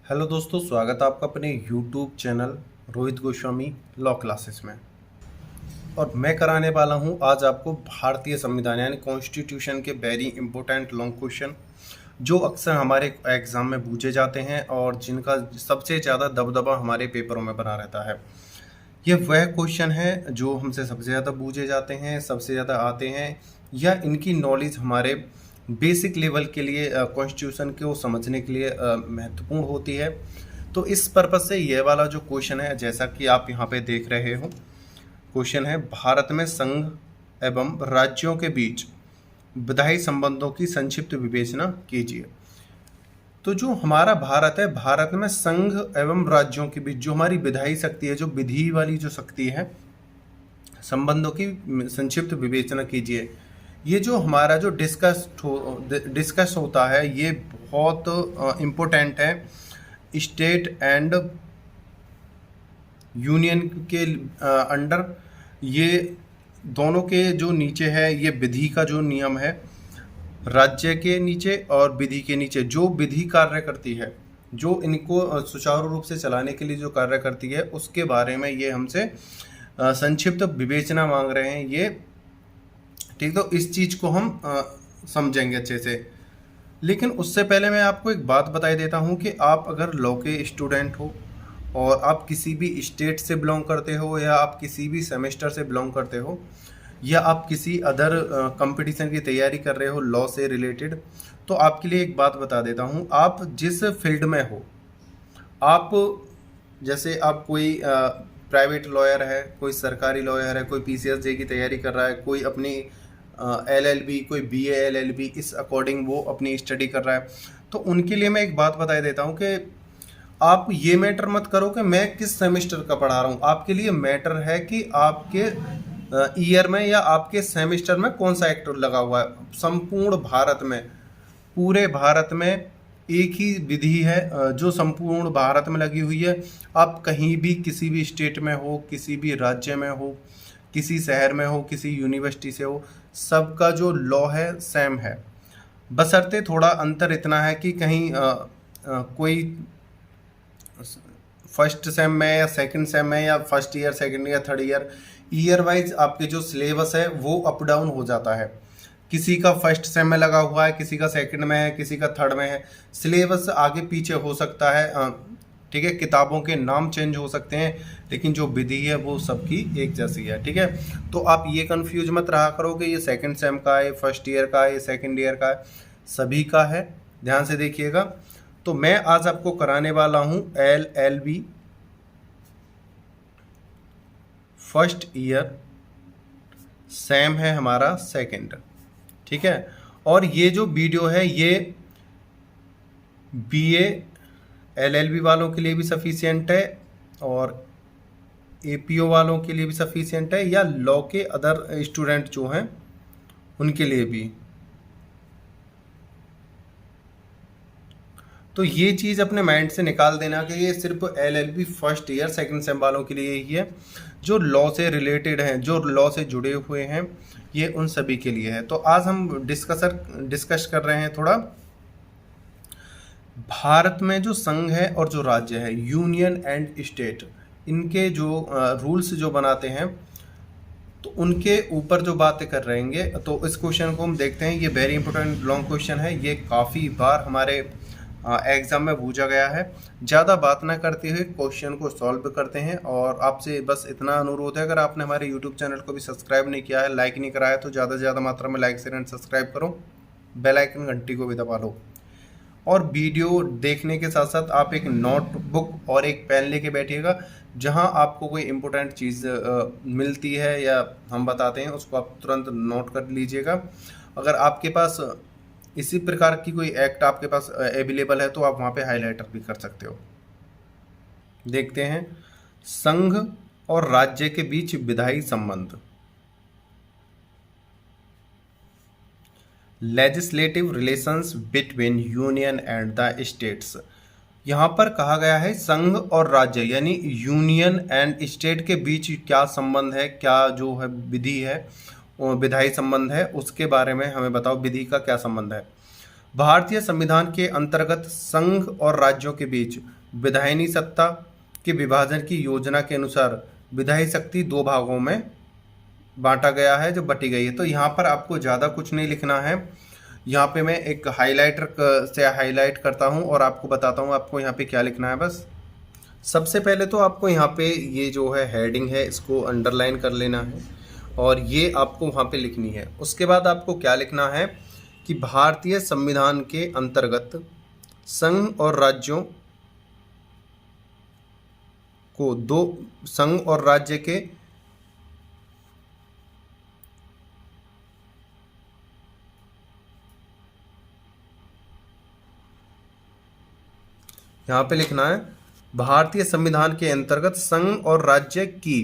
Hello दोस्तों, स्वागत है आपका अपने YouTube channel Rohit Goswami law classes में। और मैं कराने वाला हूं आज आपको भारतीय संविधान यानी कॉन्स्टिट्यूशन के वेरी इंपॉर्टेंट लॉन्ग क्वेश्चन जो अक्सर हमारे एग्ज़ाम में पूछे जाते हैं और जिनका सबसे ज़्यादा दबदबा हमारे पेपरों में बना रहता है। ये वह क्वेश्चन है जो हमसे सबसे ज़्यादा पूछे जाते हैं, सबसे ज़्यादा आते हैं, या इनकी नॉलेज हमारे बेसिक लेवल के लिए कॉन्स्टिट्यूशन को समझने के लिए महत्वपूर्ण होती है। तो इस पर्पज़ से ये वाला जो क्वेश्चन है, जैसा कि आप यहाँ पे देख रहे हो, क्वेश्चन है भारत में संघ एवं राज्यों के बीच विधायी संबंधों की संक्षिप्त विवेचना कीजिए। तो जो हमारा भारत है, भारत में संघ एवं राज्यों के बीच जो हमारी विधायी शक्ति है, जो विधि वाली जो शक्ति है, संबंधों की संक्षिप्त विवेचना कीजिए। ये जो हमारा जो डिस्कस होता है, ये बहुत इम्पोर्टेंट है स्टेट एंड यूनियन के अंडर। ये दोनों के जो नीचे है, ये विधि का जो नियम है, राज्य के नीचे और विधि के नीचे जो विधि कार्य करती है, जो इनको सुचारू रूप से चलाने के लिए जो कार्य करती है, उसके बारे में ये हमसे संक्षिप्त विवेचना मांग रहे हैं ये। ठीक, तो इस चीज़ को हम समझेंगे अच्छे से। लेकिन उससे पहले मैं आपको एक बात बता देता हूँ कि आप अगर लॉ के स्टूडेंट हो और आप किसी भी स्टेट से बिलोंग करते हो, या आप किसी भी सेमेस्टर से बिलोंग करते हो, या आप किसी अदर कंपटीशन की तैयारी कर रहे हो लॉ से रिलेटेड, तो आपके लिए एक बात बता देता हूँ। आप जिस फील्ड में हो, आप जैसे आप कोई प्राइवेट लॉयर है, कोई सरकारी लॉयर है, कोई पीसीएस जे की तैयारी कर रहा है, कोई अपनी एलएलबी, कोई बीए एलएलबी, इस अकॉर्डिंग वो अपनी स्टडी कर रहा है। तो उनके लिए मैं एक बात बता देता हूँ कि आप ये मैटर मत करो कि मैं किस सेमेस्टर का पढ़ा रहा हूँ। आपके लिए मैटर है कि आपके ईयर में या आपके सेमेस्टर में कौन सा एक्ट लगा हुआ है। संपूर्ण भारत में, पूरे भारत में एक ही विधि है जो संपूर्ण भारत में लगी हुई है। आप कहीं भी किसी भी स्टेट में हो, किसी भी राज्य में हो, किसी शहर में हो, किसी यूनिवर्सिटी से हो, सबका जो लॉ है सेम है। बशर्ते थोड़ा अंतर इतना है कि कहीं कोई फर्स्ट सेम में या सेकंड सेम में, या first year, second year, third year wise आपके जो सिलेबस है वो अप डाउन हो जाता है। किसी का फर्स्ट सेम में लगा हुआ है, किसी का सेकंड में है, किसी का थर्ड में है। सिलेबस आगे पीछे हो सकता है, ठीक है, किताबों के नाम चेंज हो सकते हैं, लेकिन जो विधि है वो सबकी एक जैसी है। ठीक है, तो आप ये कंफ्यूज मत रहा करो कि ये सेकंड सेम का है, फर्स्ट ईयर का है, ये सेकंड ईयर का है, सभी का है। ध्यान से देखिएगा। तो मैं आज आपको कराने वाला हूँ एलएलबी फर्स्ट ईयर, सेम है हमारा सेकंड। ठीक है, और ये जो वीडियो है ये बीए एलएलबी वालों के लिए भी सफिशिएंट है, और एपीओ वालों के लिए भी सफिशिएंट है, या लॉ के अदर स्टूडेंट जो हैं उनके लिए भी। तो ये चीज़ अपने माइंड से निकाल देना कि ये सिर्फ LLB first year second same वालों के लिए ही है। जो लॉ से रिलेटेड हैं, जो लॉ से जुड़े हुए हैं, ये उन सभी के लिए है। तो आज हम डिस्कस कर रहे हैं थोड़ा भारत में जो संघ है और जो राज्य है, यूनियन एंड स्टेट, इनके जो रूल्स जो बनाते हैं, तो उनके ऊपर जो बातें कर रहेंगे। तो इस क्वेश्चन को हम देखते हैं। ये वेरी इंपॉर्टेंट लॉन्ग क्वेश्चन है, ये काफ़ी बार हमारे एग्ज़ाम में पूछा गया है। ज़्यादा बात ना करते हुए क्वेश्चन को सॉल्व करते हैं। और आपसे बस इतना अनुरोध है, अगर आपने हमारे यूट्यूब चैनल को भी सब्सक्राइब नहीं किया है, लाइक नहीं कराया, तो ज़्यादा से ज़्यादा मात्रा में लाइक शेयर एंड सब्सक्राइब करो, बेल आइकन घंटी को भी दबा लो। और वीडियो देखने के साथ साथ आप एक नोटबुक और एक पेन लेके बैठिएगा, जहां आपको कोई इम्पोर्टेंट चीज़ मिलती है या हम बताते हैं, उसको आप तुरंत नोट कर लीजिएगा। अगर आपके पास इसी प्रकार की कोई एक्ट आपके पास अवेलेबल है, तो आप वहां पे हाईलाइटर भी कर सकते हो। देखते हैं संघ और राज्य के बीच विधायी संबंध। Legislative relations between union and the states. यहाँ पर कहा गया है संघ और राज्य यानी यूनियन एंड स्टेट के बीच क्या संबंध है, क्या जो है विधि है, विधायी संबंध है, उसके बारे में हमें बताओ, विधि का क्या संबंध है। भारतीय संविधान के अंतर्गत संघ और राज्यों के बीच विधायिनी सत्ता के विभाजन की योजना के अनुसार विधायी शक्ति दो भागों में बांटा गया है, जो बटी गई है। तो यहाँ पर आपको ज़्यादा कुछ नहीं लिखना है। यहाँ पे मैं एक हाइलाइटर से हाईलाइट करता हूँ और आपको बताता हूँ आपको यहाँ पे क्या लिखना है। बस सबसे पहले तो आपको यहाँ पे ये जो है हेडिंग है इसको अंडरलाइन कर लेना है और ये आपको वहाँ पे लिखनी है। उसके बाद आपको क्या लिखना है कि भारतीय संविधान के अंतर्गत संघ और राज्यों को दो संघ और राज्य के यहाँ पे लिखना है भारतीय संविधान के अंतर्गत संघ और राज्य की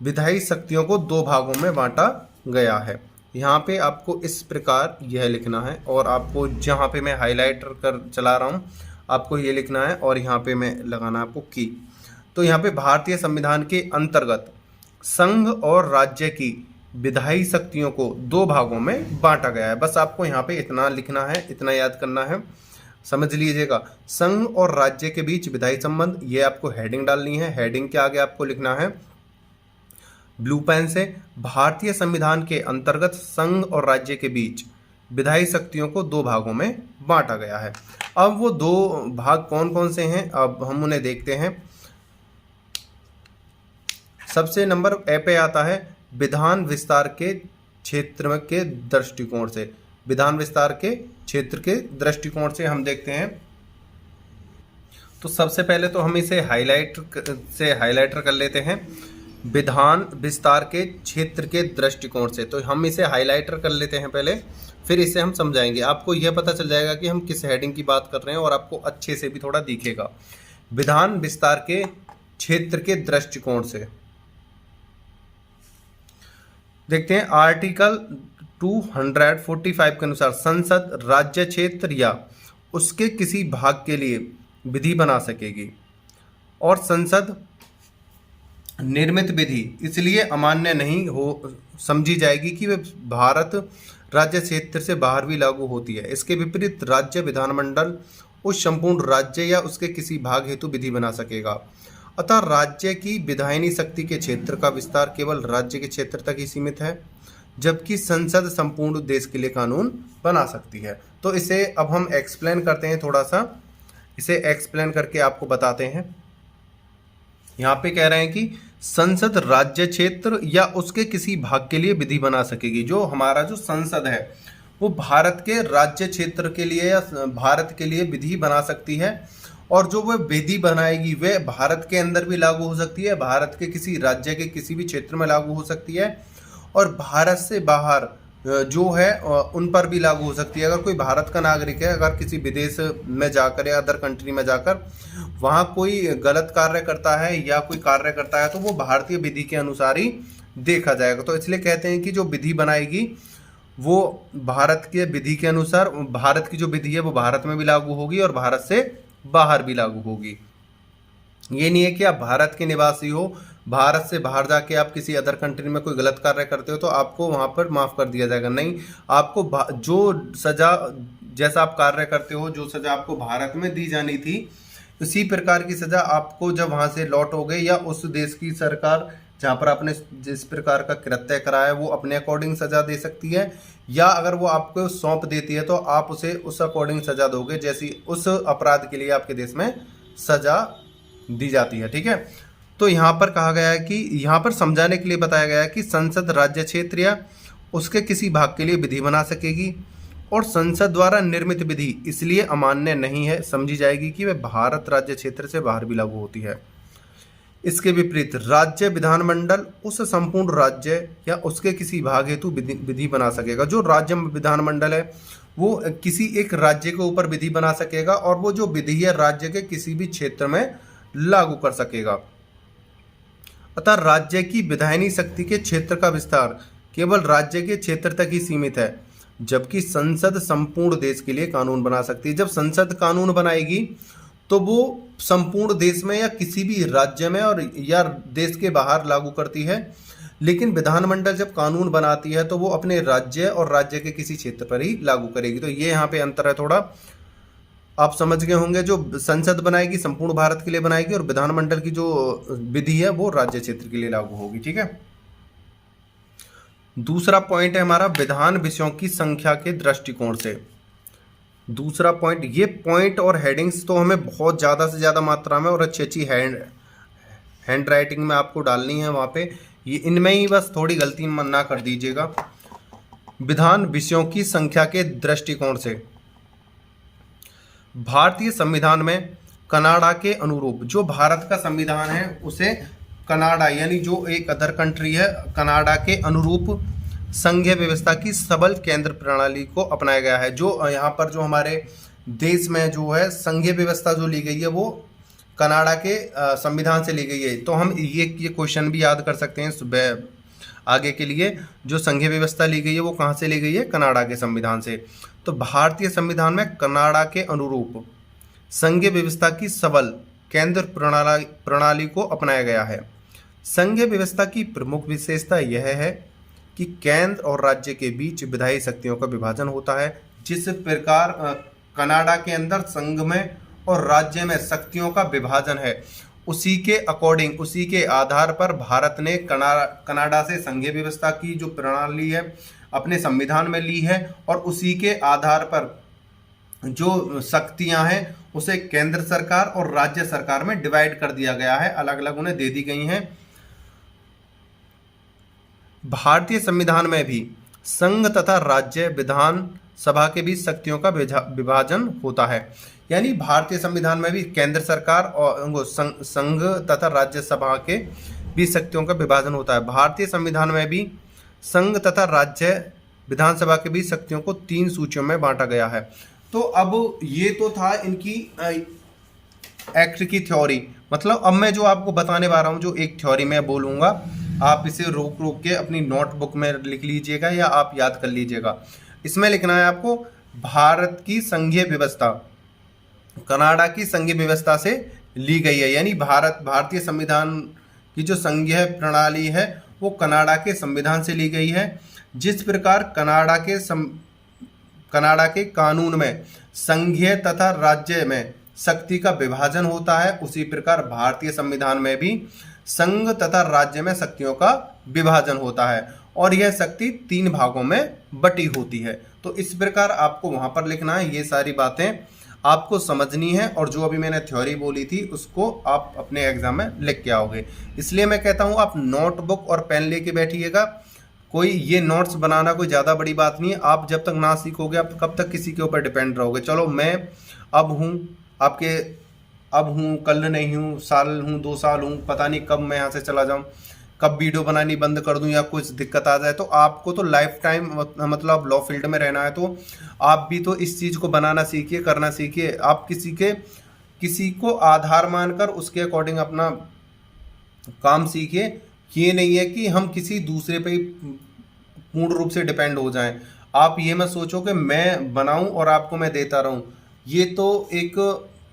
विधायी शक्तियों को दो भागों में बांटा गया है। यहाँ पे आपको इस प्रकार यह लिखना है और आपको जहाँ पे मैं हाइलाइटर कर चला रहा हूँ आपको ये लिखना है और यहाँ पे मैं लगाना है आपको की। तो यहाँ पे भारतीय संविधान के अंतर्गत संघ और राज्य की विधायी शक्तियों को दो भागों में बांटा गया है। बस आपको यहाँ पे इतना लिखना है, इतना याद करना है, समझ लीजिएगा। संघ और राज्य के बीच विधायी संबंध, ये आपको हेडिंग डालनी है। हेडिंग के आगे आपको लिखना है ब्लू पेन से भारतीय संविधान के अंतर्गत संघ और राज्य के बीच विधायी शक्तियों को दो भागों में बांटा गया है। अब वो दो भाग कौन कौन से हैं अब हम उन्हें देखते हैं। सबसे नंबर ए पे आता है विधान विस्तार के क्षेत्र के दृष्टिकोण से। विधान विस्तार के क्षेत्र के दृष्टिकोण से हम देखते हैं। तो सबसे पहले तो हम इसे हाइलाइटर कर लेते हैं। विधान विस्तार के क्षेत्र के दृष्टिकोण से, तो हम इसे हाइलाइटर कर लेते हैं पहले, फिर इसे हम समझाएंगे। आपको यह पता चल जाएगा कि हम किस हेडिंग की बात कर रहे हैं और आपको अच्छे से भी थोड़ा दिखेगा। विधान विस्तार के क्षेत्र के दृष्टिकोण से देखते हैं। आर्टिकल 245 के अनुसार संसद राज्य क्षेत्र या उसके किसी भाग के लिए विधि बना सकेगी और संसद निर्मित विधि इसलिए अमान्य नहीं हो समझी जाएगी कि वे भारत राज्य क्षेत्र से बाहर भी लागू होती है। इसके विपरीत राज्य विधानमंडल उस संपूर्ण राज्य या उसके किसी भाग हेतु विधि बना सकेगा। अतः राज्य की विधायिनी शक्ति के क्षेत्र का विस्तार केवल राज्य के क्षेत्र तक ही सीमित है, जबकि संसद संपूर्ण देश के लिए कानून बना सकती है। तो इसे अब हम एक्सप्लेन करते हैं, थोड़ा सा इसे एक्सप्लेन करके आपको बताते हैं। यहाँ पे कह रहे हैं कि संसद राज्य क्षेत्र या उसके किसी भाग के लिए विधि बना सकेगी। जो हमारा जो संसद है वो भारत के राज्य क्षेत्र के लिए या भारत के लिए विधि बना सकती है और जो वह विधि बनाएगी वह भारत के अंदर भी लागू हो सकती है, भारत के किसी राज्य के किसी भी क्षेत्र में लागू हो सकती है और भारत से बाहर जो है उन पर भी लागू हो सकती है। अगर कोई भारत का नागरिक है, अगर किसी विदेश में जाकर या अदर कंट्री में जाकर वहाँ कोई गलत कार्य करता है या कोई कार्य करता है तो वो भारतीय विधि के अनुसार ही देखा जाएगा। तो इसलिए कहते हैं कि जो विधि बनाएगी वो भारत के विधि के अनुसार, भारत की जो विधि है वो भारत में भी लागू होगी और भारत से बाहर भी लागू होगी। ये नहीं है कि आप भारत के निवासी हो, भारत से बाहर जाके आप किसी अदर कंट्री में कोई गलत कार्य करते हो तो आपको वहाँ पर माफ़ कर दिया जाएगा। नहीं, आपको जो सज़ा, जैसा आप कार्य करते हो, जो सज़ा आपको भारत में दी जानी थी उसी प्रकार की सज़ा आपको जब वहाँ से लौटोगे या उस देश की सरकार जहाँ पर आपने जिस प्रकार का कृत्य कराया है वो अपने अकॉर्डिंग सज़ा दे सकती है, या अगर वो आपको सौंप देती है तो आप उसे उस अकॉर्डिंग सज़ा दोगे जैसी उस अपराध के लिए आपके देश में सज़ा दी जाती है। ठीक है, तो यहाँ पर कहा गया है कि यहाँ पर समझाने के लिए बताया गया है कि संसद राज्य क्षेत्र या उसके किसी भाग के लिए विधि बना सकेगी और संसद द्वारा निर्मित विधि इसलिए अमान्य नहीं है समझी जाएगी कि वह भारत राज्य क्षेत्र से बाहर भी लागू होती है। इसके विपरीत राज्य विधानमंडल उस संपूर्ण राज्य या उसके किसी भाग हेतु विधि बना सकेगा। जो राज्य विधानमंडल है वो किसी एक राज्य के ऊपर विधि बना सकेगा और वो जो विधि है राज्य के किसी भी क्षेत्र में लागू कर सकेगा। अतः राज्य की विधायिनी शक्ति के क्षेत्र का विस्तार केवल राज्य के क्षेत्र तक ही सीमित है, जबकि संसद संपूर्ण देश के लिए कानून बना सकती है। जब संसद कानून बनाएगी तो वो संपूर्ण देश में या किसी भी राज्य में और या देश के बाहर लागू करती है, लेकिन विधानमंडल जब कानून बनाती है तो वो अपने राज्य और राज्य के किसी क्षेत्र पर ही लागू करेगी। तो ये यहाँ पे अंतर है थोड़ा। आप समझ गए होंगे, जो संसद बनाएगी संपूर्ण भारत के लिए बनाएगी, और विधानमंडल की जो विधि है वो राज्य क्षेत्र के लिए लागू होगी। ठीक है। दूसरा पॉइंट है हमारा विधान विषयों की संख्या के दृष्टिकोण से। दूसरा पॉइंट, ये पॉइंट और हेडिंग्स तो हमें बहुत ज़्यादा से ज़्यादा मात्रा में और अच्छी अच्छी हैंड राइटिंग में आपको डालनी है वहाँ पे, ये इनमें ही बस थोड़ी गलती ना कर दीजिएगा। विधान विषयों की संख्या के दृष्टिकोण से भारतीय संविधान में कनाडा के अनुरूप, जो भारत का संविधान है उसे कनाडा यानी जो एक अदर कंट्री है कनाडा के अनुरूप संघीय व्यवस्था की सबल केंद्र प्रणाली को अपनाया गया है। जो यहाँ पर जो हमारे देश में जो है संघीय व्यवस्था जो ली गई है वो कनाडा के संविधान से ली गई है। तो हम ये क्वेश्चन भी याद कर सकते हैं सुबह आगे के लिए, जो संघीय व्यवस्था ली गई है वो कहाँ से ली गई है, कनाडा के संविधान से। तो भारतीय संविधान में कनाडा के अनुरूप संघीय व्यवस्था की सबल केंद्र प्रणाली को अपनाया गया है। संघीय व्यवस्था की प्रमुख विशेषता यह है कि केंद्र और राज्य के बीच विधायी शक्तियों का विभाजन होता है। जिस प्रकार कनाडा के अंदर संघ में और राज्य में शक्तियों का विभाजन है, उसी के अकॉर्डिंग, उसी के आधार पर भारत ने कनाडा से संघीय व्यवस्था की जो प्रणाली है अपने संविधान में ली है, और उसी के आधार पर जो शक्तियां हैं उसे केंद्र सरकार और राज्य सरकार में डिवाइड कर दिया गया है, अलग अलग उन्हें दे दी गई हैं। भारतीय संविधान में भी संघ तथा राज्य विधान सभा के बीच शक्तियों का विभाजन होता है। यानी भारतीय संविधान में भी केंद्र सरकार और संघ तथा राज्य सभा के बीच शक्तियों का विभाजन होता है। भारतीय संविधान में भी संघ तथा राज्य विधानसभा के बीच शक्तियों को 3 सूचियों में बांटा गया है। तो अब ये तो था इनकी एक्ट की थ्योरी, मतलब अब मैं जो आपको बताने वाला हूँ, जो एक थ्योरी मैं बोलूँगा, आप इसे रोक रोक के अपनी नोटबुक में लिख लीजिएगा या आप याद कर लीजिएगा। इसमें लिखना है आपको, भारत की संघीय व्यवस्था कनाडा की संघीय व्यवस्था से ली गई है। यानी भारतीय संविधान की जो संघीय प्रणाली है वो कनाडा के संविधान से ली गई है। जिस प्रकार कनाडा के कानून में संघीय तथा राज्य में शक्ति का विभाजन होता है, उसी प्रकार भारतीय संविधान में भी संघ तथा राज्य में शक्तियों का विभाजन होता है, और यह शक्ति 3 भागों में बटी होती है। तो इस प्रकार आपको वहां पर लिखना है, ये सारी बातें आपको समझनी है, और जो अभी मैंने थ्योरी बोली थी उसको आप अपने एग्जाम में लिख के आओगे। इसलिए मैं कहता हूँ आप नोटबुक और पेन लेके बैठिएगा। कोई ये नोट्स बनाना कोई ज़्यादा बड़ी बात नहीं है। आप जब तक ना सीखोगे आप कब तक किसी के ऊपर डिपेंड रहोगे। चलो मैं अब हूँ आपके, अब हूँ कल नहीं हूँ, साल हूँ 2 साल हूँ, पता नहीं कब मैं यहाँ से चला जाऊँ, कब वीडियो बनानी बंद कर दूं या कुछ दिक्कत आ जाए। तो आपको तो लाइफ टाइम मतलब लॉ फील्ड में रहना है, तो आप भी तो इस चीज़ को बनाना सीखिए, करना सीखिए। आप किसी को आधार मानकर उसके अकॉर्डिंग अपना काम सीखिए। ये नहीं है कि हम किसी दूसरे पे पूर्ण रूप से डिपेंड हो जाएं। आप ये मत सोचो कि मैं बनाऊं और आपको मैं देता रहूं। ये तो एक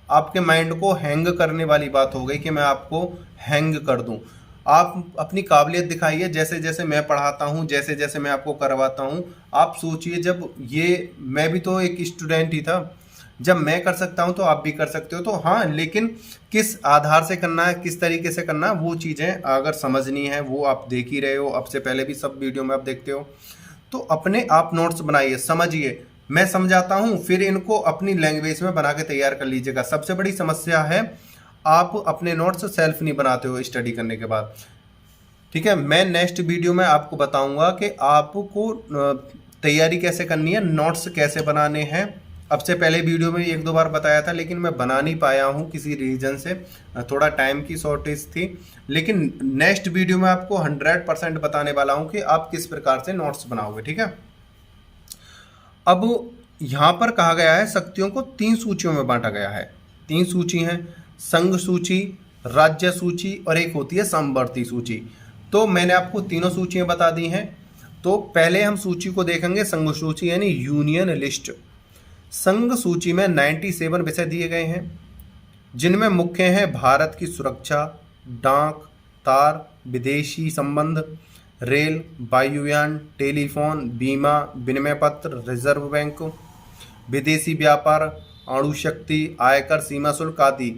आपके माइंड को हैंग करने वाली बात हो गई कि मैं आपको हैंग कर दूं। आप अपनी काबिलियत दिखाइए, जैसे जैसे मैं पढ़ाता हूँ, जैसे जैसे मैं आपको करवाता हूँ। आप सोचिए, जब ये मैं भी तो एक स्टूडेंट ही था, जब मैं कर सकता हूँ तो आप भी कर सकते हो। तो हाँ, लेकिन किस आधार से करना है, किस तरीके से करना है, वो चीज़ें अगर समझनी है वो आप देख ही रहे हो, अब से पहले भी सब वीडियो में आप देखते हो। तो अपने आप नोट्स बनाइए, समझिए, मैं समझाता हूँ, फिर इनको अपनी लैंग्वेज में बना के तैयार कर लीजिएगा। सबसे बड़ी समस्या है आप अपने नोट्स सेल्फ नहीं बनाते हो स्टडी करने के बाद। ठीक है, मैं नेक्स्ट वीडियो में आपको बताऊंगा कि आपको तैयारी कैसे करनी है, नोट्स कैसे बनाने हैं। अब से पहले वीडियो में 1-2 बार बताया था, लेकिन मैं बना नहीं पाया हूं किसी रीजन से, थोड़ा टाइम की शॉर्टेज थी। लेकिन नेक्स्ट वीडियो में आपको 100% बताने वाला हूं कि आप किस प्रकार से नोट्स बनाओगे। ठीक है, अब यहाँ पर कहा गया है शक्तियों को 3 सूचियों में बांटा गया है। 3 सूची हैं, संघ सूची, राज्य सूची और एक होती है समवर्ती सूची। तो मैंने आपको तीनों सूचियां बता दी हैं। तो पहले हम सूची को देखेंगे, संघ सूची यानी यूनियन लिस्ट। संघ सूची में 97 विषय दिए गए हैं, जिनमें मुख्य हैं भारत की सुरक्षा, डाक, तार, विदेशी संबंध, रेल, वायुयान, टेलीफोन, बीमा, विनिमय पत्र, रिजर्व बैंक, विदेशी व्यापार, अणु शक्ति, आयकर, सीमा शुल्क आदि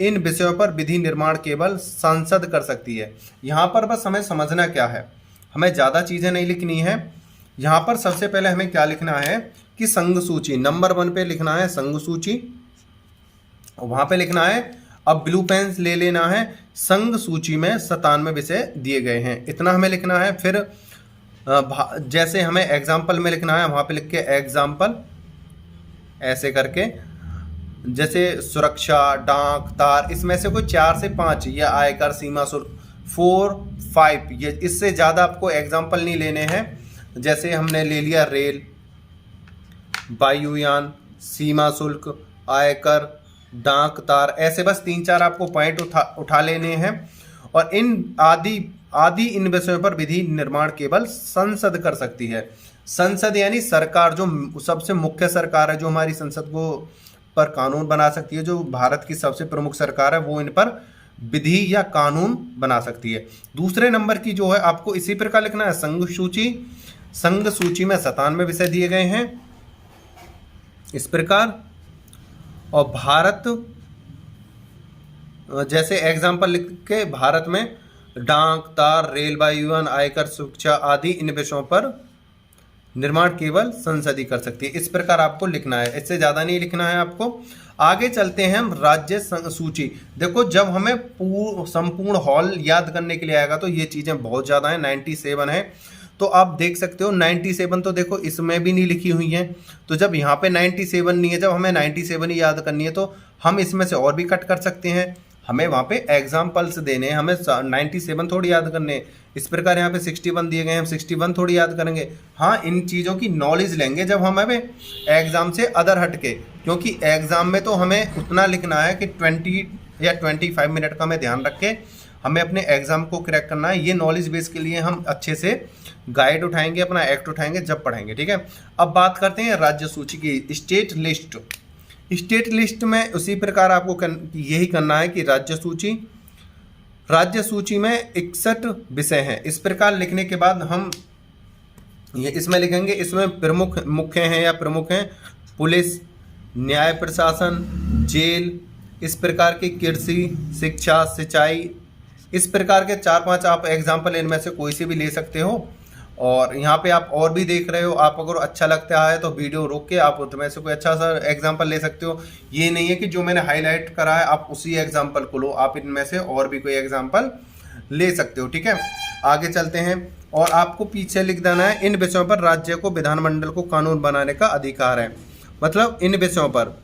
इन विषयों पर विधि निर्माण केवल संसद कर सकती है। यहाँ पर बस हमें समझना क्या है, हमें ज़्यादा चीज़ें नहीं लिखनी है। यहाँ पर सबसे पहले हमें क्या लिखना है कि संघ सूची नंबर 1 पे लिखना है संघ सूची, और वहाँ पे लिखना है, अब ब्लू पेन ले लेना है, संघ सूची में 97 विषय दिए गए हैं, इतना हमें लिखना है। फिर जैसे हमें एग्जाम्पल में लिखना है, वहाँ पे लिख के एग्जाम्पल ऐसे करके, जैसे सुरक्षा, डाक, तार, इसमें से कोई 4 से 5, या आयकर, सीमा शुल्क 4, 5, ये इससे ज़्यादा आपको एग्जाम्पल नहीं लेने हैं। जैसे हमने ले लिया रेल, वायुयान, सीमा शुल्क, आयकर, डाक, तार, ऐसे बस 3-4 आपको पॉइंट उठा लेने हैं। और इन आदि इन विषयों पर विधि निर्माण केवल संसद कर सकती है। संसद यानी सरकार, जो सबसे मुख्य सरकार है, जो हमारी संसद को पर कानून बना सकती है, जो भारत की सबसे प्रमुख सरकार है, वो इन पर विधि या कानून बना सकती है। दूसरे नंबर की जो है आपको इसी प्रकार लिखना है संघ सूची। संघ सूची में 97 विषय दिए गए हैं इस प्रकार। और भारत, जैसे एग्जाम्पल लिख के, भारत में डाक, तार, रेल, वायुयान, आयकर, सुरक्षा आदि इन विषयों पर निर्माण केवल संसद ही कर सकती है। इस प्रकार आपको लिखना है, इससे ज़्यादा नहीं लिखना है आपको। आगे चलते हैं हम राज्य सूची। देखो, जब हमें संपूर्ण हॉल याद करने के लिए आएगा तो ये चीज़ें बहुत ज़्यादा हैं, 97 है। तो आप देख सकते हो 97 तो देखो इसमें भी नहीं लिखी हुई है। तो जब यहाँ पे 97 नहीं है, जब हमें 97 ही याद करनी है, तो हम इसमें से और भी कट कर सकते हैं। हमें वहाँ पे एग्जाम्पल्स देने हैं, हमें 97 थोड़ी याद करने। इस प्रकार यहाँ पे 61 दिए गए हैं, हम 61 थोड़ी याद करेंगे। हाँ, इन चीज़ों की नॉलेज लेंगे जब हमें एग्ज़ाम से अदर हट के, क्योंकि एग्ज़ाम में तो हमें उतना लिखना है कि 20 या 25 मिनट का हमें ध्यान रख के हमें अपने एग्ज़ाम को क्रैक करना है। ये नॉलेज बेस के लिए हम अच्छे से गाइड उठाएंगे, अपना एक्ट उठाएंगे जब पढ़ेंगे, ठीक है। अब बात करते हैं राज्य सूची की, स्टेट लिस्ट। स्टेट लिस्ट में उसी प्रकार आपको यही करना है कि राज्य सूची में 61 विषय हैं। इस प्रकार लिखने के बाद हम ये इसमें लिखेंगे, इसमें प्रमुख, मुख्य हैं या प्रमुख हैं पुलिस, न्याय प्रशासन, जेल, इस प्रकार की कृषि, शिक्षा, सिंचाई, इस प्रकार के 4-5 आप एग्जाम्पल इनमें से कोई से भी ले सकते हो। और यहाँ पे आप और भी देख रहे हो, आप अगर अच्छा लगता है तो वीडियो रोक के आप उसमें से कोई अच्छा सा एग्जांपल ले सकते हो। ये नहीं है कि जो मैंने हाईलाइट करा है आप उसी एग्जांपल को लो, आप इनमें से और भी कोई एग्जांपल ले सकते हो, ठीक है। आगे चलते हैं, और आपको पीछे लिख देना है, इन विषयों पर राज्य को, विधानमंडल को कानून बनाने का अधिकार है। मतलब इन विषयों पर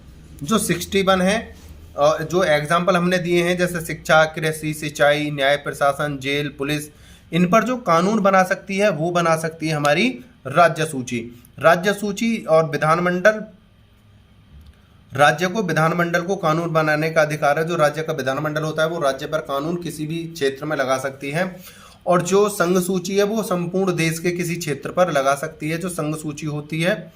जो 61 है, और जो एग्जाम्पल हमने दिए हैं, जैसे शिक्षा, कृषि, सिंचाई, न्याय प्रशासन, जेल, पुलिस, इन पर जो कानून बना सकती है वो बना सकती है हमारी राज्य सूची। राज्य सूची और विधानमंडल, राज्य को, विधानमंडल को कानून बनाने का अधिकार है। जो राज्य का विधानमंडल होता है वो राज्य पर कानून किसी भी क्षेत्र में लगा सकती है। और जो संघ सूची है वो संपूर्ण देश के किसी क्षेत्र पर लगा सकती है, जो संघ सूची होती है।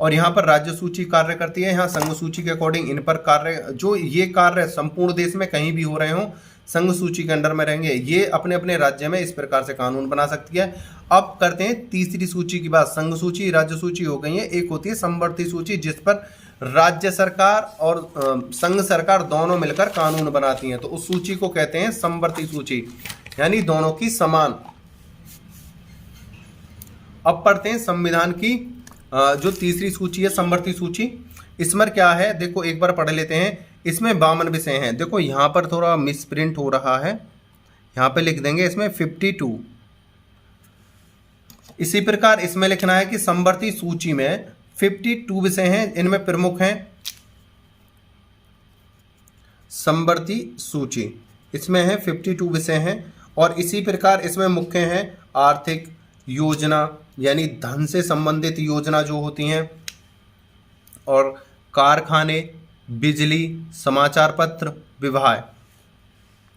और यहाँ पर राज्य सूची कार्य करती है, यहाँ संघ सूची के अकॉर्डिंग इन पर कार्य, जो ये कार्य संपूर्ण देश में कहीं भी हो रहे हों, संघ सूची के अंडर में रहेंगे, ये अपने अपने राज्य में इस प्रकार से कानून बना सकती है। अब करते हैं तीसरी सूची की बात। संघ सूची, राज्य सूची हो गई है, एक होती है समवर्ती सूची, जिस पर राज्य सरकार और संघ सरकार दोनों मिलकर कानून बनाती हैं, तो उस सूची को कहते हैं समवर्ती सूची, यानी दोनों की समान। अब पढ़ते हैं संविधान की जो तीसरी सूची है, समवर्ती सूची। इसमें क्या है देखो, एक बार पढ़ लेते हैं। इसमें 52 विषय हैं। देखो यहाँ पर थोड़ा मिसप्रिंट हो रहा है, यहाँ पे लिख देंगे इसमें 52। इसी प्रकार इसमें लिखना है कि समवर्ती सूची में 52 विषय हैं, इनमें प्रमुख हैं समवर्ती सूची, इसमें है 52 विषय हैं। और इसी प्रकार इसमें मुख्य हैं आर्थिक योजना, यानी धन से संबंधित योजना जो होती हैं, और कारखाने, बिजली, समाचार पत्र, विवाह,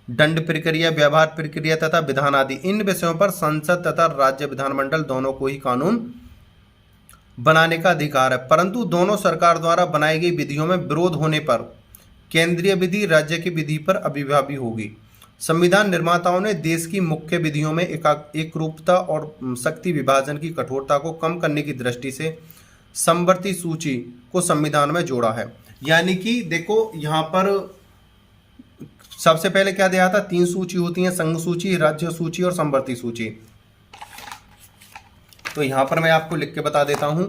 दंड प्रक्रिया, व्यवहार प्रक्रिया तथा विधान आदि। इन विषयों पर संसद तथा राज्य विधानमंडल दोनों को ही कानून बनाने का अधिकार है, परंतु दोनों सरकार द्वारा बनाई गई विधियों में विरोध होने पर केंद्रीय विधि राज्य की विधि पर अभिभावी होगी। संविधान निर्माताओं ने देश की मुख्य विधियों में एकरूपता और शक्ति विभाजन की कठोरता को कम करने की दृष्टि से समवर्ती सूची को संविधान में जोड़ा है। यानी कि देखो यहाँ पर सबसे पहले क्या दिया था, 3 सूची होती है, संघ सूची, राज्य सूची और समवर्ती सूची। तो यहां पर मैं आपको लिख के बता देता हूं,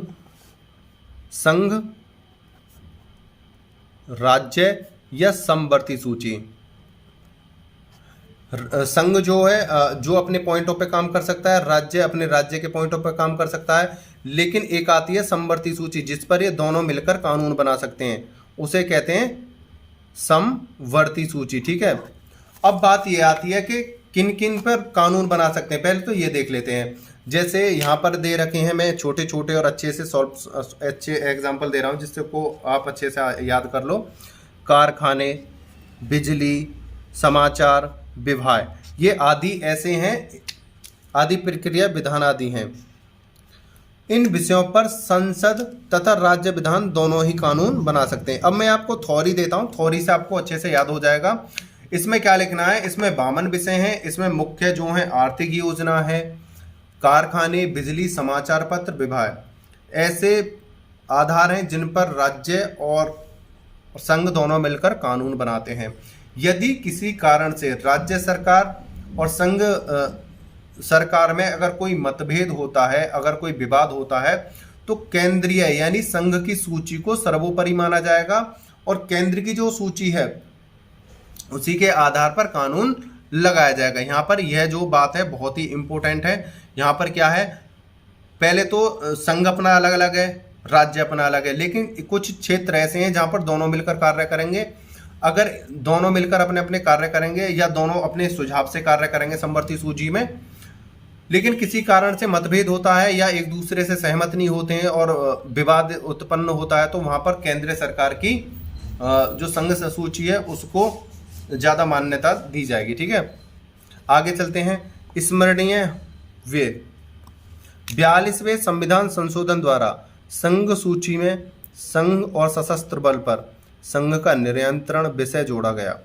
संघ, राज्य या समवर्ती सूची। संघ जो है जो अपने पॉइंटों पे काम कर सकता है, राज्य अपने राज्य के पॉइंटों पे काम कर सकता है, लेकिन एक आती है समवर्ती सूची जिस पर ये दोनों मिलकर कानून बना सकते हैं, उसे कहते हैं समवर्ती सूची। ठीक है, अब बात ये आती है कि किन किन पर कानून बना सकते हैं। पहले तो ये देख लेते हैं, जैसे यहाँ पर दे रखे हैं, मैं छोटे छोटे और अच्छे से अच्छे एग्जाम्पल दे रहा हूँ जिससे को आप अच्छे से याद कर लो। कारखाने, बिजली, समाचार, विवाह, ये आदि ऐसे हैं, आदि प्रक्रिया विधान आदि हैं। इन विषयों पर संसद तथा राज्य विधान दोनों ही कानून बना सकते हैं। अब मैं आपको थ्योरी देता हूँ, थ्योरी से आपको अच्छे से याद हो जाएगा। इसमें क्या लिखना है, इसमें 52 विषय हैं। इसमें मुख्य जो है आर्थिक योजना है, कारखाने, बिजली, समाचार पत्र, विवाह, ऐसे आधार हैं जिन पर राज्य और संघ दोनों मिलकर कानून बनाते हैं। यदि किसी कारण से राज्य सरकार और संघ सरकार में अगर कोई मतभेद होता है, अगर कोई विवाद होता है, तो केंद्रीय यानी संघ की सूची को सर्वोपरि माना जाएगा और केंद्र की जो सूची है उसी के आधार पर कानून लगाया जाएगा। यहाँ पर यह जो बात है बहुत ही इंपॉर्टेंट है। यहाँ पर क्या है, पहले तो संघ अपना अलग अलग है, राज्य अपना अलग है, लेकिन कुछ क्षेत्र ऐसे हैं जहाँ पर दोनों मिलकर कार्य करेंगे। अगर दोनों मिलकर अपने अपने कार्य करेंगे या दोनों अपने सुझाव से कार्य करेंगे समवर्ती सूची में, लेकिन किसी कारण से मतभेद होता है या एक दूसरे से सहमत नहीं होते हैं और विवाद उत्पन्न होता है, तो वहाँ पर केंद्र सरकार की जो संघ सूची है उसको ज़्यादा मान्यता दी जाएगी। ठीक है, आगे चलते हैं। स्मरणीय वे 42वें संविधान संशोधन द्वारा संघ सूची में संघ और सशस्त्र बल पर संघ का नियंत्रण विषय जोड़ा गया।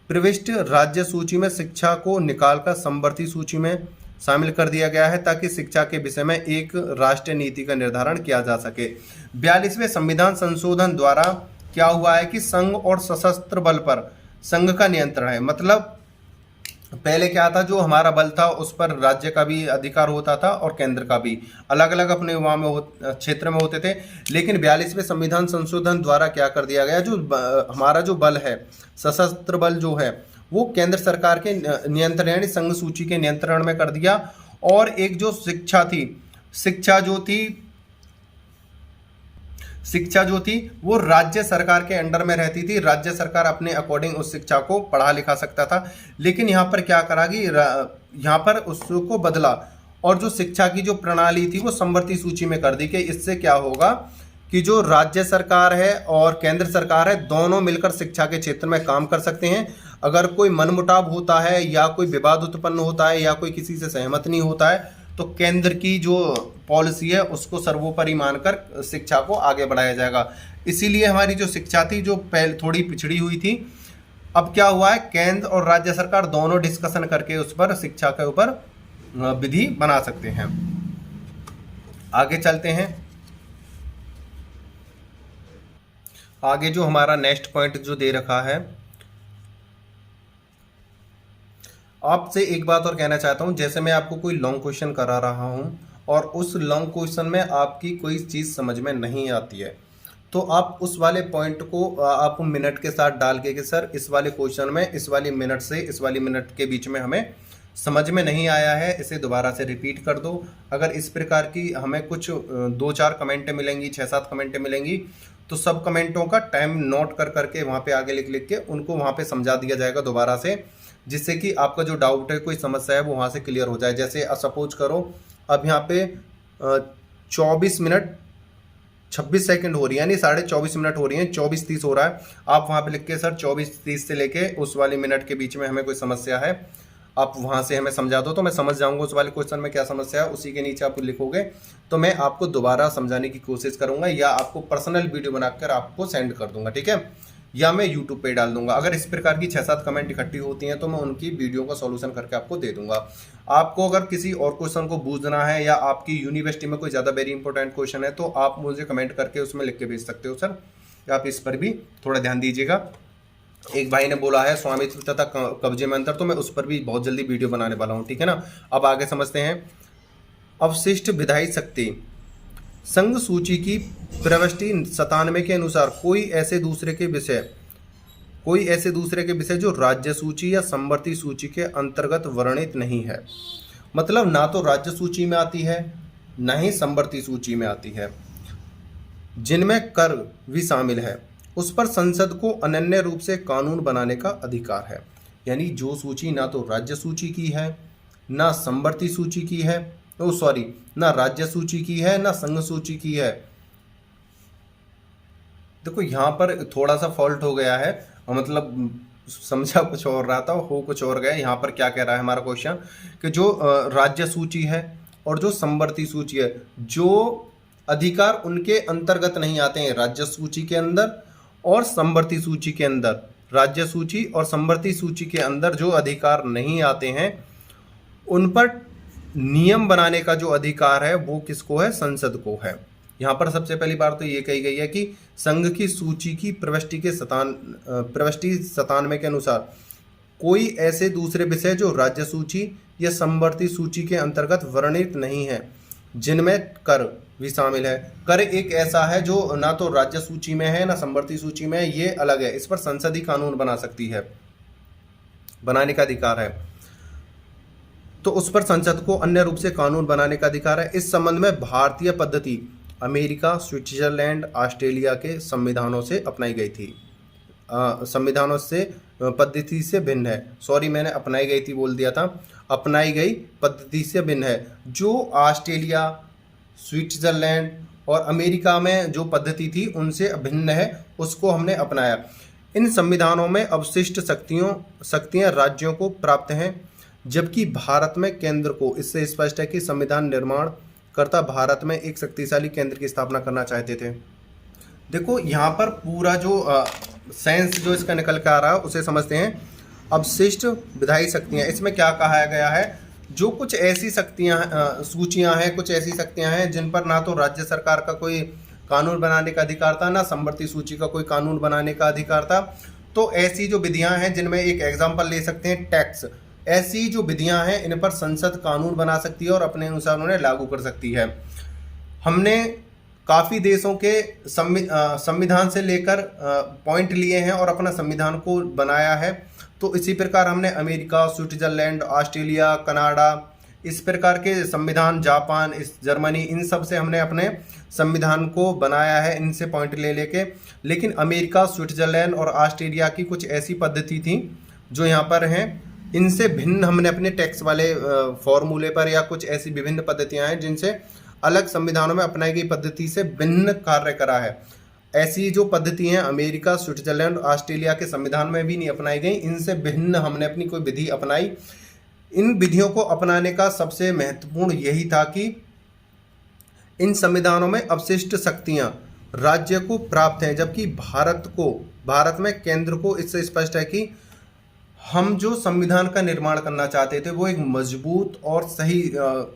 प्रविष्ट राज्य सूची में शिक्षा को निकालकर समवर्ती सूची में शामिल कर दिया गया है ताकि शिक्षा के विषय में एक राष्ट्रीय नीति का निर्धारण किया जा सके। 42वें संविधान संशोधन द्वारा क्या हुआ है कि संघ और सशस्त्र बल पर संघ का नियंत्रण है। मतलब पहले क्या था, जो हमारा बल था उस पर राज्य का भी अधिकार होता था और केंद्र का भी, अलग अलग अपने वहाँ में क्षेत्र में होते थे। लेकिन 42वें संविधान संशोधन द्वारा क्या कर दिया गया, जो हमारा जो बल है, सशस्त्र बल जो है, वो केंद्र सरकार के नियंत्रण यानी संघ सूची के नियंत्रण में कर दिया। और एक जो शिक्षा थी, शिक्षा जो थी वो राज्य सरकार के अंडर में रहती थी। राज्य सरकार अपने अकॉर्डिंग उस शिक्षा को पढ़ा लिखा सकता था। लेकिन यहाँ पर क्या करा कि यहाँ पर उसको बदला और जो शिक्षा की जो प्रणाली थी वो समवर्ती सूची में कर दी कि इससे क्या होगा कि जो राज्य सरकार है और केंद्र सरकार है दोनों मिलकर शिक्षा के क्षेत्र में काम कर सकते हैं। अगर कोई मनमुटाव होता है या कोई विवाद उत्पन्न होता है या कोई किसी से सहमत नहीं होता है, तो केंद्र की जो पॉलिसी है उसको सर्वोपरि मानकर शिक्षा को आगे बढ़ाया जाएगा। इसीलिए हमारी जो शिक्षा थी जो पहले थोड़ी पिछड़ी हुई थी, अब क्या हुआ है, केंद्र और राज्य सरकार दोनों डिस्कशन करके उस पर शिक्षा के ऊपर विधि बना सकते हैं। आगे चलते हैं। आगे जो हमारा नेक्स्ट पॉइंट जो दे रखा है, आपसे एक बात और कहना चाहता हूं, जैसे मैं आपको कोई लॉन्ग क्वेश्चन करा रहा हूं और उस लॉन्ग क्वेश्चन में आपकी कोई चीज़ समझ में नहीं आती है, तो आप उस वाले पॉइंट को आप मिनट के साथ डाल के कि सर इस वाले क्वेश्चन में इस वाली मिनट से इस वाली मिनट के बीच में हमें समझ में नहीं आया है, इसे दोबारा से रिपीट कर दो। अगर इस प्रकार की हमें कुछ 2-4 कमेंटें मिलेंगी, 6-7 कमेंटें मिलेंगी, तो सब कमेंटों का टाइम नोट कर करके वहाँ पे आगे लिख लिख के उनको वहाँ पे समझा दिया जाएगा दोबारा से, जिससे कि आपका जो डाउट है, कोई समस्या है, वो वहाँ से क्लियर हो जाए। जैसे सपोज करो अब यहाँ पे 24 मिनट 26 सेकंड हो रही है, यानी 24.5 मिनट हो रही है, 24:30 हो रहा है। आप वहाँ पे लिख के सर 24:30 से लेके उस वाली मिनट के बीच में हमें कोई समस्या है, आप वहाँ से हमें समझा दो, तो मैं समझ जाऊँगा उस वाले क्वेश्चन में क्या समस्या है। उसी के नीचे आप लिखोगे तो मैं आपको दोबारा समझाने की कोशिश करूँगा या आपको पर्सनल वीडियो बनाकर आपको सेंड कर दूँगा, ठीक है, या मैं यूट्यूब पे डाल दूंगा। अगर इस प्रकार की 6-7 कमेंट इकट्ठी होती हैं तो मैं उनकी वीडियो का सॉल्यूशन करके आपको दे दूंगा। आपको अगर किसी और क्वेश्चन को बूझना है या आपकी यूनिवर्सिटी में कोई ज़्यादा वेरी इंपॉर्टेंट क्वेश्चन है तो आप मुझे कमेंट करके उसमें लिख के भेज सकते हो सर, आप इस पर भी थोड़ा ध्यान दीजिएगा। एक भाई ने बोला है स्वामित्व तथा कब्जे में अंतर, तो मैं उस पर भी बहुत जल्दी वीडियो बनाने वाला हूँ, ठीक है ना। अब आगे समझते हैं। अवशिष्ट विधायी शक्ति। संघ सूची की प्रविष्टि 97 के अनुसार कोई ऐसे दूसरे के विषय जो राज्य सूची या संवर्ती सूची के अंतर्गत वर्णित नहीं है, मतलब ना तो राज्य सूची में आती है ना ही संवर्ती सूची में आती है, जिनमें कर भी शामिल है, उस पर संसद को अनन्य रूप से कानून बनाने का अधिकार है। यानी जो सूची ना तो राज्य सूची की है ना संवर्ती सूची की है, ना राज्य सूची की है ना संघ सूची की है। देखो यहाँ पर थोड़ा सा फॉल्ट हो गया है, मतलब समझा कुछ और रहा था, हो कुछ और गया। यहाँ पर क्या कह रहा है हमारा क्वेश्चन कि जो राज्य सूची है और जो संवर्ती सूची है, जो अधिकार उनके अंतर्गत नहीं आते हैं राज्य सूची के अंदर और संवर्ती सूची के अंदर, राज्य सूची और संवर्ती सूची के अंदर जो अधिकार नहीं आते हैं, उन पर नियम बनाने का जो अधिकार है वो किसको है? संसद को है। यहाँ पर सबसे पहली बार तो ये कही गई है कि संघ की सूची की प्रविष्टि 97 के अनुसार कोई ऐसे दूसरे विषय जो राज्य सूची या संवर्ती सूची के अंतर्गत वर्णित नहीं है, जिनमें कर भी शामिल है। कर एक ऐसा है जो ना तो राज्य सूची में है ना संवर्ती सूची में है, ये अलग है। इस पर संसद ही कानून बना सकती है, बनाने का अधिकार है, तो उस पर संसद को अन्य रूप से कानून बनाने का अधिकार है। इस संबंध में भारतीय पद्धति अमेरिका, स्विट्जरलैंड, ऑस्ट्रेलिया के संविधानों से अपनाई गई थी। संविधानों से पद्धति से भिन्न है, सॉरी मैंने अपनाई गई थी बोल दिया था, अपनाई गई पद्धति से भिन्न है। जो ऑस्ट्रेलिया, स्विट्जरलैंड और अमेरिका में जो पद्धति थी उनसे भिन्न है, उसको हमने अपनाया। इन संविधानों में अवशिष्ट शक्तियां राज्यों को प्राप्त हैं, जबकि भारत में केंद्र को। इससे स्पष्ट है कि संविधान निर्माण कर्ता भारत में एक शक्तिशाली केंद्र की स्थापना करना चाहते थे। देखो यहाँ पर पूरा जो सेंस जो इसका निकल के आ रहा है उसे समझते हैं। अवशिष्ट विधायी शक्तियाँ, इसमें क्या कहा गया है? जो कुछ ऐसी शक्तियाँ सूचियाँ हैं, कुछ ऐसी शक्तियाँ हैं जिन पर ना तो राज्य सरकार का कोई कानून बनाने का अधिकार था ना संवर्ती सूची का कोई कानून बनाने का अधिकार था। तो ऐसी जो विधियाँ हैं, जिनमें एक एग्जाम्पल ले सकते हैं टैक्स, ऐसी जो विधियाँ हैं इन पर संसद कानून बना सकती है और अपने अनुसार उन्हें लागू कर सकती है। हमने काफ़ी देशों के संविधान से लेकर पॉइंट लिए हैं और अपना संविधान को बनाया है। तो इसी प्रकार हमने अमेरिका, स्विट्जरलैंड, ऑस्ट्रेलिया, कनाडा, इस प्रकार के संविधान, जापान, जर्मनी, इन सब से हमने अपने संविधान को बनाया है, इनसे पॉइंट ले लेके। लेकिन अमेरिका, स्विट्जरलैंड और ऑस्ट्रेलिया की कुछ ऐसी पद्धति थी जो यहाँ पर हैं, इनसे भिन्न हमने अपने टैक्स वाले फॉर्मूले पर या कुछ ऐसी विभिन्न पद्धतियाँ हैं जिनसे अलग संविधानों में अपनाई गई पद्धति से भिन्न कार्य करा है। ऐसी जो पद्धति हैं अमेरिका, स्विट्जरलैंड, ऑस्ट्रेलिया के संविधान में भी नहीं अपनाई गई, इनसे भिन्न हमने अपनी कोई विधि अपनाई। इन विधियों को अपनाने का सबसे महत्वपूर्ण यही था कि इन संविधानों में अवशिष्ट शक्तियां राज्य को प्राप्त हैं, जबकि भारत में केंद्र को। इससे स्पष्ट है कि हम जो संविधान का निर्माण करना चाहते थे वो एक मजबूत और सही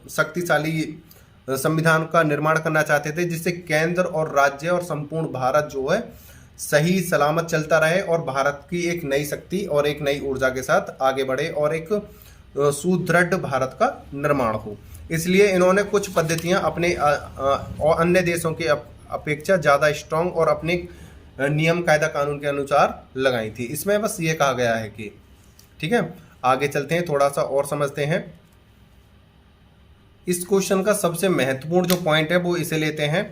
शक्तिशाली संविधान का निर्माण करना चाहते थे, जिससे केंद्र और राज्य और संपूर्ण भारत जो है सही सलामत चलता रहे और भारत की एक नई शक्ति और एक नई ऊर्जा के साथ आगे बढ़े और एक सुदृढ़ भारत का निर्माण हो। इसलिए इन्होंने कुछ पद्धतियां अपने और अन्य देशों की अपेक्षा ज़्यादा स्ट्रांग और अपने नियम कायदा कानून के अनुसार लगाई थी। इसमें बस ये कहा गया है कि ठीक है। आगे चलते हैं, थोड़ा सा और समझते हैं। इस क्वेश्चन का सबसे महत्वपूर्ण जो पॉइंट है वो इसे लेते हैं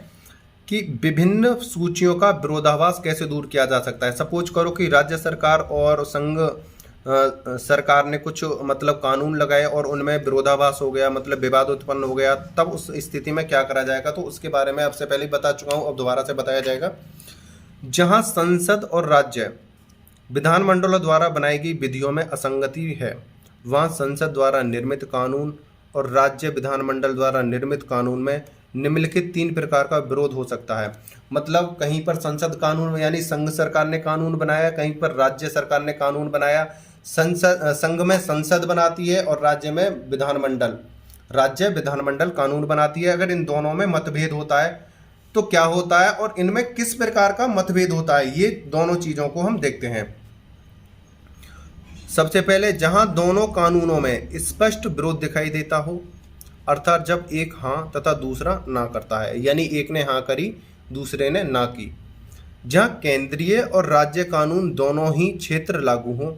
कि विभिन्न सूचियों का विरोधाभास कैसे दूर किया जा सकता है। सपोज करो कि राज्य सरकार और संघ सरकार ने कुछ मतलब कानून लगाए और उनमें विरोधाभास हो गया, मतलब विवाद उत्पन्न हो गया, तब उस स्थिति में क्या करा जाएगा, तो उसके बारे में आपसे पहले बता चुका हूँ, अब दोबारा से बताया जाएगा। जहाँ संसद और राज्य विधानमंडलों द्वारा बनाई गई विधियों में असंगति है, वहाँ संसद द्वारा निर्मित कानून और राज्य विधानमंडल द्वारा निर्मित कानून में निम्नलिखित 3 प्रकार का विरोध हो सकता है। मतलब कहीं पर संसद कानून यानी संघ सरकार ने कानून बनाया, कहीं पर राज्य सरकार ने कानून बनाया। संघ में संसद बनाती है और राज्य विधानमंडल कानून बनाती है। अगर इन दोनों में मतभेद होता है तो क्या होता है और इनमें किस प्रकार का मतभेद होता है, ये दोनों चीजों को हम देखते हैं। सबसे पहले, जहां दोनों कानूनों में स्पष्ट विरोध दिखाई देता हो, अर्थात जब एक हाँ तथा दूसरा ना करता है, यानी एक ने हाँ करी दूसरे ने ना की। जहां केंद्रीय और राज्य कानून दोनों ही क्षेत्र लागू हों,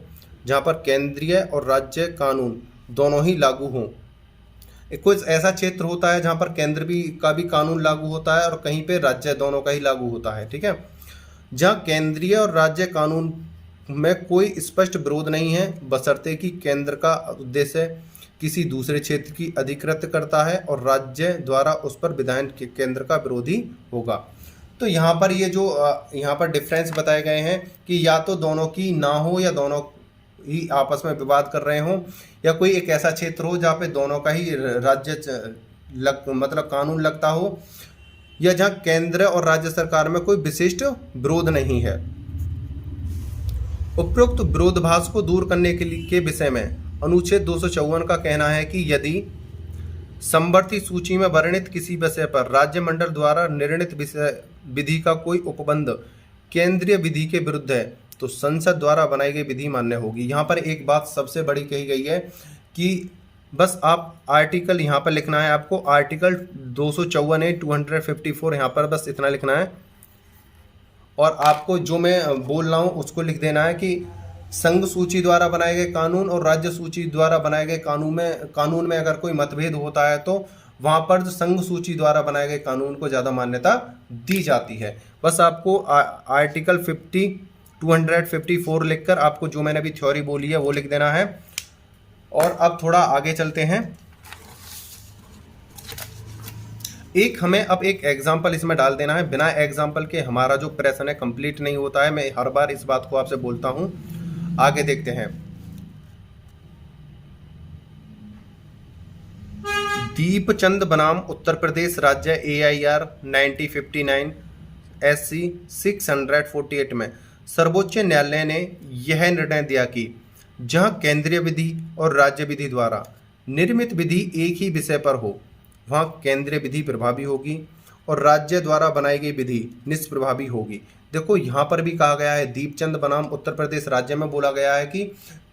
जहां पर केंद्रीय और राज्य कानून दोनों ही लागू हों। कुछ ऐसा क्षेत्र होता है जहां पर केंद्र का भी कानून लागू होता है और कहीं पे राज्य दोनों का ही लागू होता है, ठीक है। जहां केंद्रीय और राज्य कानून में कोई स्पष्ट विरोध नहीं है, बशर्ते कि केंद्र का उद्देश्य किसी दूसरे क्षेत्र की अधिकृत करता है और राज्य द्वारा उस पर विधायन केंद्र का विरोधी होगा। तो यहाँ पर ये जो यहाँ पर डिफरेंस बताए गए हैं कि या तो दोनों की ना हो या दोनों ही आपस में विवाद कर रहे हों, या कोई एक ऐसा क्षेत्र हो जहाँ पे दोनों का ही राज्य मतलब कानून लगता हो, या जहाँ केंद्र और राज्य सरकार में कोई विशिष्ट विरोध नहीं है। उपरोक्त विरोधाभास को दूर करने के विषय में अनुच्छेद 254 का कहना है कि यदि समवर्ती सूची में वर्णित किसी विषय पर राज्य मंडल द्वारा निर्णित विधि का कोई उपबंध केंद्रीय विधि के विरुद्ध है तो संसद द्वारा बनाई गई विधि मान्य होगी। यहाँ पर एक बात सबसे बड़ी कही गई है कि बस आप आर्टिकल यहाँ पर लिखना है, आपको आर्टिकल 254A 254 यहाँ पर बस इतना लिखना है और आपको जो मैं बोल रहा हूँ उसको लिख देना है कि संघ सूची द्वारा बनाए गए कानून और राज्य सूची द्वारा बनाए गए कानून में अगर कोई मतभेद होता है तो वहाँ पर संघ सूची द्वारा बनाए गए कानून को ज़्यादा मान्यता दी जाती है। बस आपको आर्टिकल 254 लिखकर आपको जो मैंने अभी थ्योरी बोली है वो लिख देना है। और अब थोड़ा आगे चलते हैं। हमें अब एक एग्जाम्पल इसमें डाल देना है, बिना एग्जाम्पल के हमारा जो प्रश्न है कंप्लीट नहीं होता है। मैं हर बार इस बात को आपसे बोलता हूं। आगे देखते हैं। दीपचंद बनाम उत्तर प्रदेश राज्य AIR 1959 SC 648 में सर्वोच्च न्यायालय ने यह निर्णय दिया कि जहां केंद्रीय विधि और राज्य विधि द्वारा निर्मित विधि एक ही विषय पर हो वहां केंद्रीय विधि प्रभावी होगी और राज्य द्वारा बनाई गई विधि निष्प्रभावी होगी। देखो यहाँ पर भी कहा गया है, दीपचंद बनाम उत्तर प्रदेश राज्य में बोला गया है कि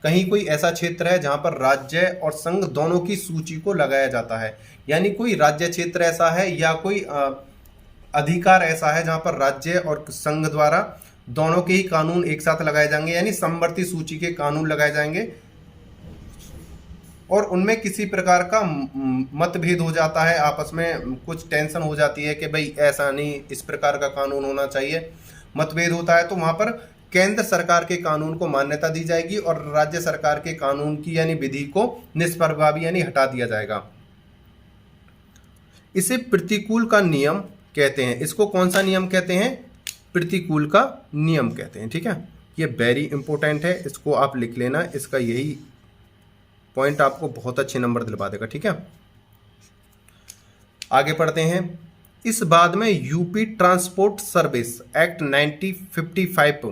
कहीं कोई ऐसा क्षेत्र है जहाँ पर राज्य और संघ दोनों की सूची को लगाया जाता है, यानी कोई राज्य क्षेत्र ऐसा है या कोई अधिकार ऐसा है जहाँ पर राज्य और संघ द्वारा दोनों के ही कानून एक साथ लगाए जाएंगे, यानी समवर्ती सूची के कानून लगाए जाएंगे और उनमें किसी प्रकार का मतभेद हो जाता है, आपस में कुछ टेंशन हो जाती है कि भाई ऐसा नहीं, इस प्रकार का कानून होना चाहिए, मतभेद होता है, तो वहां पर केंद्र सरकार के कानून को मान्यता दी जाएगी और राज्य सरकार के कानून की यानी विधि को निष्प्रभावी यानी हटा दिया जाएगा। इसे प्रतिकूल का नियम कहते हैं। इसको कौन सा नियम कहते हैं? प्रतिकूल का नियम कहते हैं। ठीक है, ये वेरी इंपॉर्टेंट है, इसको आप लिख लेना। इसका यही पॉइंट आपको बहुत अच्छे नंबर दिलवा देगा। ठीक है, आगे पढ़ते हैं। इस बाद में यूपी ट्रांसपोर्ट सर्विस एक्ट 1955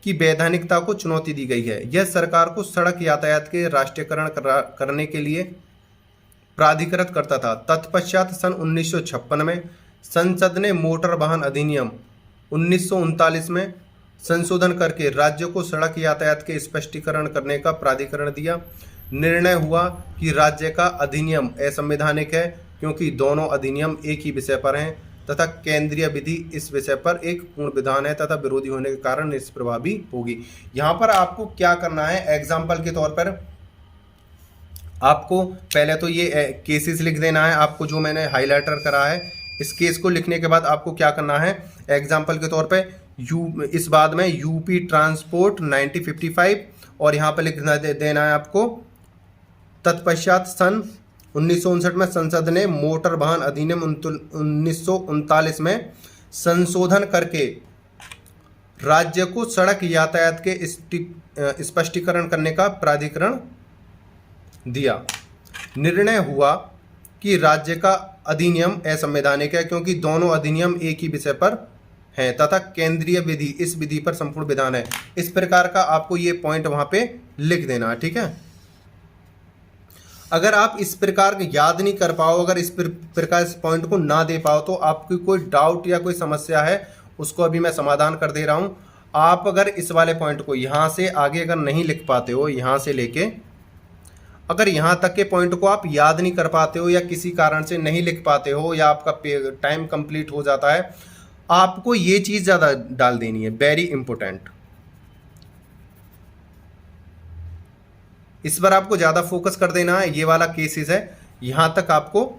की वैधानिकता को चुनौती दी गई है। यह सरकार को सड़क यातायात के राष्ट्रीयकरण करने के लिए प्राधिकृत करता था। तत्पश्चात सन 1956 में संसद ने मोटर वाहन अधिनियम 1939 में संशोधन करके राज्यों को सड़क यातायात के स्पष्टीकरण करने का प्राधिकरण दिया। निर्णय हुआ कि राज्य का अधिनियम असंवैधानिक है क्योंकि दोनों अधिनियम एक ही विषय पर हैं तथा केंद्रीय विधि इस विषय पर एक पूर्ण विधान है तथा विरोधी होने के कारण निष्प्रभावी होगी। यहाँ पर आपको क्या करना है, एग्जाम्पल के तौर पर आपको पहले तो ये केसेस लिख देना है। आपको जो मैंने हाईलाइटर करा है इस केस को लिखने के बाद आपको क्या करना है, एग्जाम्पल के तौर पर इस बाद में यूपी ट्रांसपोर्ट 1955 और यहाँ पर लिखना देना है आपको तत्पश्चात सन 1959 में संसद ने मोटर वाहन अधिनियम 1939 में संशोधन करके राज्य को सड़क यातायात के स्पष्टीकरण करने का प्राधिकरण दिया। निर्णय हुआ कि राज्य का अधिनियम असंवैधानिक है क्योंकि दोनों अधिनियम एक ही विषय पर हैं तथा केंद्रीय विधि इस विधि पर संपूर्ण विधान है। इस प्रकार का आपको ये पॉइंट वहां पे लिख देना है। ठीक है, अगर आप इस प्रकार याद नहीं कर पाओ, अगर इस प्रकार इस पॉइंट को ना दे पाओ, तो आपकी कोई डाउट या कोई समस्या है उसको अभी मैं समाधान कर दे रहा हूँ। आप अगर इस वाले पॉइंट को यहाँ से आगे अगर नहीं लिख पाते हो, यहाँ से लेके अगर यहाँ तक के पॉइंट को आप याद नहीं कर पाते हो या किसी कारण से नहीं लिख पाते हो या आपका टाइम कंप्लीट हो जाता है, आपको ये चीज़ ज़्यादा डाल देनी है, वेरी इंपॉर्टेंट। इस पर आपको ज़्यादा फोकस कर देना है, ये वाला केसेस है, यहाँ तक आपको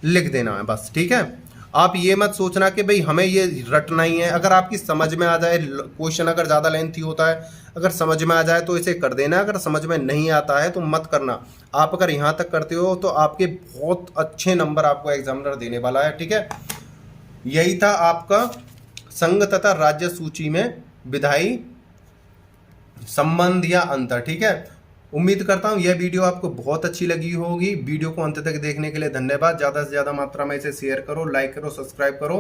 लिख देना है बस, ठीक है। आप ये मत सोचना कि भाई हमें ये रटना ही है। अगर आपकी समझ में आ जाए, क्वेश्चन अगर ज़्यादा लेंथी होता है, अगर समझ में आ जाए तो इसे कर देना, अगर समझ में नहीं आता है तो मत करना। आप अगर यहाँ तक करते हो तो आपके बहुत अच्छे नंबर आपको एग्जामिनर देने वाला है, ठीक है। यही था आपका संघ तथा राज्य सूची में विधायी संबंध या अंतर, ठीक है। उम्मीद करता हूँ यह वीडियो आपको बहुत अच्छी लगी होगी। वीडियो को अंत तक देखने के लिए धन्यवाद। ज़्यादा से ज़्यादा मात्रा में इसे शेयर करो, लाइक करो, सब्सक्राइब करो,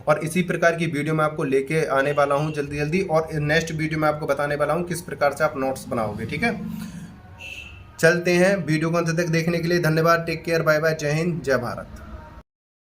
और इसी प्रकार की वीडियो मैं आपको लेके आने वाला हूँ जल्दी जल्दी। और नेक्स्ट वीडियो में आपको बताने वाला हूँ किस प्रकार से आप नोट्स बनाओगे, ठीक है। चलते हैं, वीडियो को अंत तक देखने के लिए धन्यवाद। टेक केयर, बाय बाय, जय हिंद, जय भारत।